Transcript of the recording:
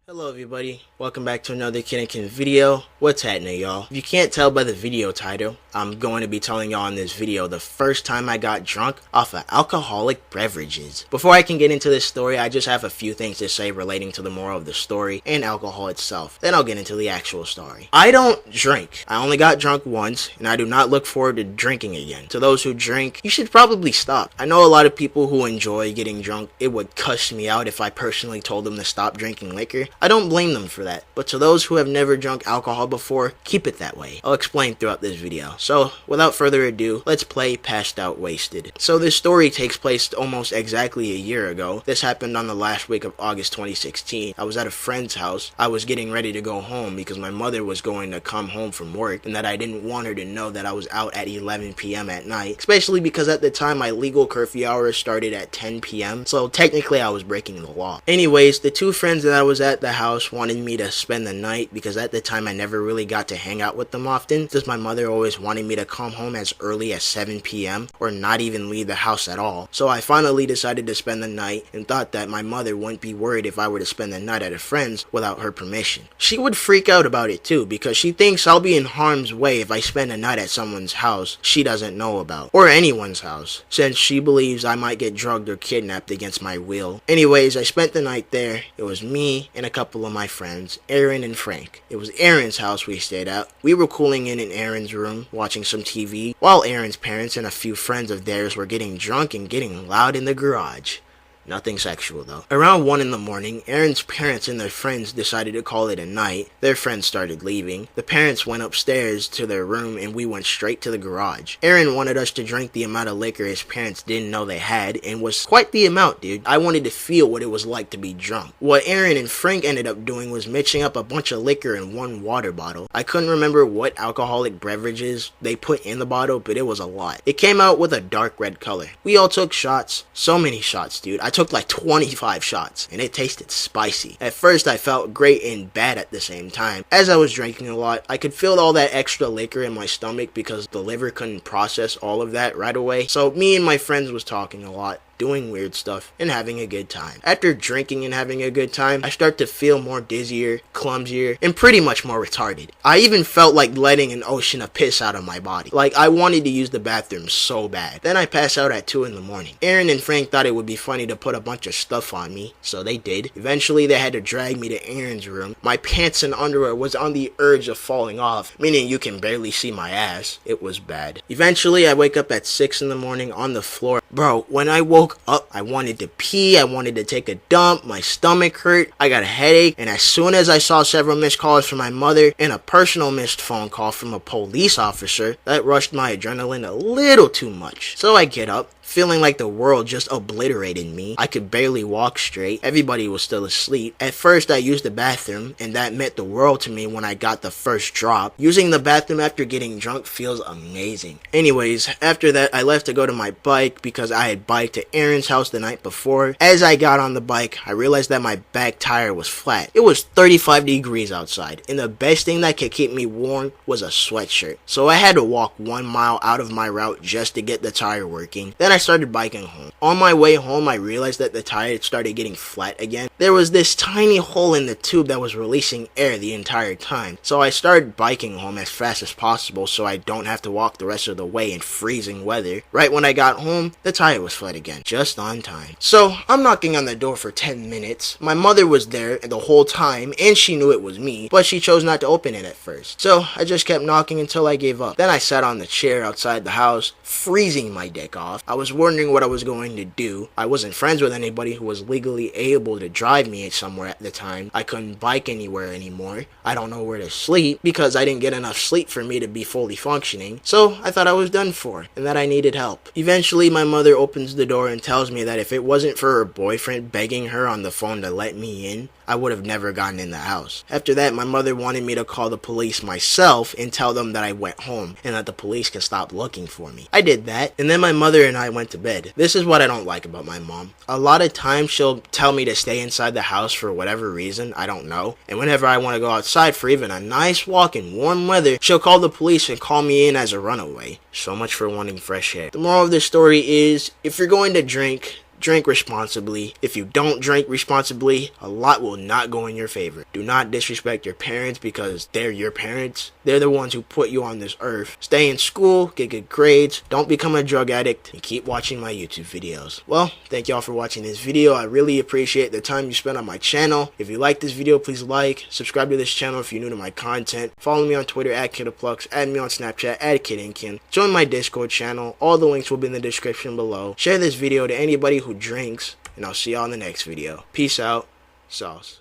Hello everybody, welcome back to another Kinnikin video. What's happening, y'all? If you can't tell by the video title, I'm going to be telling y'all in this video the first time I got drunk off of alcoholic beverages. Before I can get into this story, I just have a few things to say relating to the moral of the story and alcohol itself. Then I'll get into the actual story. I don't drink. I only got drunk once, and I do not look forward to drinking again. To those who drink, you should probably stop. I know a lot of people who enjoy getting drunk. It would cuss me out if I personally told them to stop drinking liquor. I don't blame them for that, but to those who have never drunk alcohol before, keep it that way. I'll explain throughout this video. So, without further ado, let's play Passed Out Wasted. So this story takes place almost exactly a year ago. This happened on the last week of August 2016. I was at a friend's house. I was getting ready to go home because my mother was going to come home from work and that I didn't want her to know that I was out at 11 p.m. at night, especially because at the time my legal curfew hours started at 10 p.m. So technically I was breaking the law. Anyways, the two friends that I was at the house wanted me to spend the night because at the time I never really got to hang out with them often, since my mother always wanted me to come home as early as 7 p.m. or not even leave the house at all. So I finally decided to spend the night and thought that my mother wouldn't be worried if I were to spend the night at a friend's without her permission. She would freak out about it too because she thinks I'll be in harm's way if I spend a night at someone's house she doesn't know about, or anyone's house, since she believes I might get drugged or kidnapped against my will. Anyways, I spent the night there. It was me and a couple of my friends, Aaron and Frank. It was Aaron's house we stayed at. We were cooling in Aaron's room, watching some TV, while Aaron's parents and a few friends of theirs were getting drunk and getting loud in the garage. Nothing sexual though. Around 1 in the morning, Aaron's parents and their friends decided to call it a night. Their friends started leaving. The parents went upstairs to their room and we went straight to the garage. Aaron wanted us to drink the amount of liquor his parents didn't know they had, and was quite the amount, dude. I wanted to feel what it was like to be drunk. What Aaron and Frank ended up doing was mixing up a bunch of liquor in one water bottle. I couldn't remember what alcoholic beverages they put in the bottle, but it was a lot. It came out with a dark red color. We all took shots. So many shots, dude. I took like 25 shots and it tasted spicy. At first I felt great and bad at the same time. As I was drinking a lot, I could feel all that extra liquor in my stomach because the liver couldn't process all of that right away. So me and my friends was talking a lot, doing weird stuff, and having a good time. After drinking and having a good time, I start to feel more dizzier, clumsier, and pretty much more retarded. I even felt like letting an ocean of piss out of my body. Like I wanted to use the bathroom so bad. Then I pass out at 2 in the morning. Aaron and Frank thought it would be funny to put a bunch of stuff on me, so they did. Eventually they had to drag me to Aaron's room. My pants and underwear was on the urge of falling off, meaning you can barely see my ass. It was bad. Eventually I wake up at 6 in the morning on the floor. Bro, when I woke up, I wanted to pee, I wanted to take a dump, my stomach hurt, I got a headache, and as soon as I saw several missed calls from my mother and a personal missed phone call from a police officer, that rushed my adrenaline a little too much. So I get up, feeling like the world just obliterated me. I could barely walk straight. Everybody was still asleep. At first I used the bathroom, and that meant the world to me when I got the first drop. Using the bathroom after getting drunk feels amazing. Anyways, after that I left to go to my bike because I had biked to Aaron's house the night before. As I got on the bike, I realized that my back tire was flat. It was 35 degrees outside, and the best thing that could keep me warm was a sweatshirt. So I had to walk 1 mile out of my route just to get the tire working. Then I started biking home. On my way home, I realized that the tire started getting flat again. There was this tiny hole in the tube that was releasing air the entire time. So I started biking home as fast as possible so I don't have to walk the rest of the way in freezing weather. Right when I got home, the tire was flat again, just on time. So I'm knocking on the door for 10 minutes. My mother was there the whole time and she knew it was me, but she chose not to open it at first. So I just kept knocking until I gave up. Then I sat on the chair outside the house, freezing my dick off. I was wondering what I was going to do. I wasn't friends with anybody who was legally able to drive me somewhere at the time. I couldn't bike anywhere anymore. I don't know where to sleep because I didn't get enough sleep for me to be fully functioning. So I thought I was done for and that I needed help. Eventually my mother opens the door and tells me that if it wasn't for her boyfriend begging her on the phone to let me in, I would have never gotten in the house. After that, my mother wanted me to call the police myself and tell them that I went home and that the police can stop looking for me. I did that, and then my mother and I went to bed. This is what I don't like about my mom. A lot of times she'll tell me to stay inside the house for whatever reason, I don't know. And whenever I want to go outside for even a nice walk in warm weather, she'll call the police and call me in as a runaway. So much for wanting fresh air. The moral of this story is, if you're going to drink, Drink responsibly. If you don't drink responsibly, a lot will not go in your favor. Do not disrespect your parents because they're your parents. They're the ones who put you on this earth. Stay in school, get good grades, don't become a drug addict, and keep watching my YouTube videos. Well, thank y'all for watching this video. I really appreciate the time you spent on my channel. If you like this video, please like, subscribe to this channel if you're new to my content. Follow me on Twitter at KidAplux, add me on Snapchat at KidInky. Join my Discord channel. All the links will be in the description below. Share this video to anybody who drinks, and I'll see y'all in the next video. Peace out. Sauce.